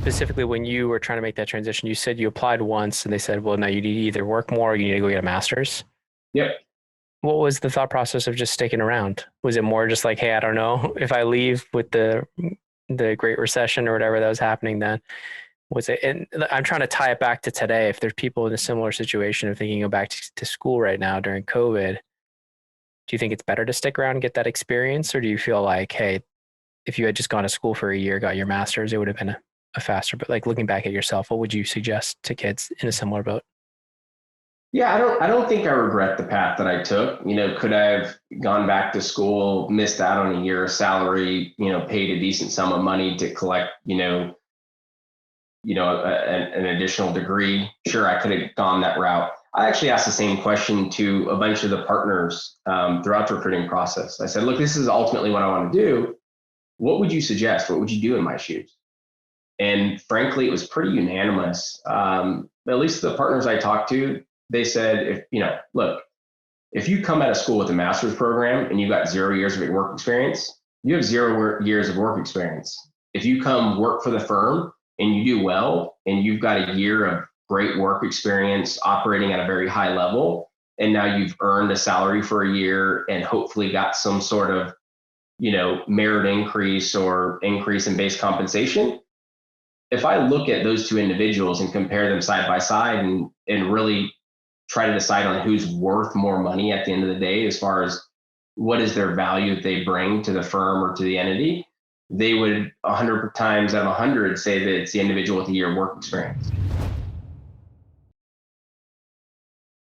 specifically when you were trying to make that transition, you said you applied once and they said, well, no, you need to either work more or you need to go get a master's. Yep. What was the thought process of just sticking around? Was it more just like, hey, I don't know if I leave with the Great Recession or whatever that was happening then? Was it? And I'm trying to tie it back to today. If there's people in a similar situation of thinking of go back to school right now during COVID, do you think it's better to stick around and get that experience, or do you feel like, hey, if you had just gone to school for a year, got your master's, it would have been a faster? But like looking back at yourself, what would you suggest to kids in a similar boat? Yeah, I don't think I regret the path that I took. Could I have gone back to school, missed out on a year of salary, paid a decent sum of money to collect, an additional degree? Sure, I could have gone that route. I actually asked the same question to a bunch of the partners throughout the recruiting process. I said, look, this is ultimately what I want to do. What would you suggest? What would you do in my shoes? And frankly, it was pretty unanimous. At least the partners I talked to, they said, if you come out of school with a master's program and you got 0 years of work experience, you have 0 years of work experience. If you come work for the firm and you do well and you've got a year of great work experience operating at a very high level, and now you've earned a salary for a year and hopefully got some sort of, merit increase or increase in base compensation. If I look at those two individuals and compare them side by side and really try to decide on who's worth more money at the end of the day, as far as what is their value that they bring to the firm or to the entity, they would 100 times out of 100 say that it's the individual with a year of work experience.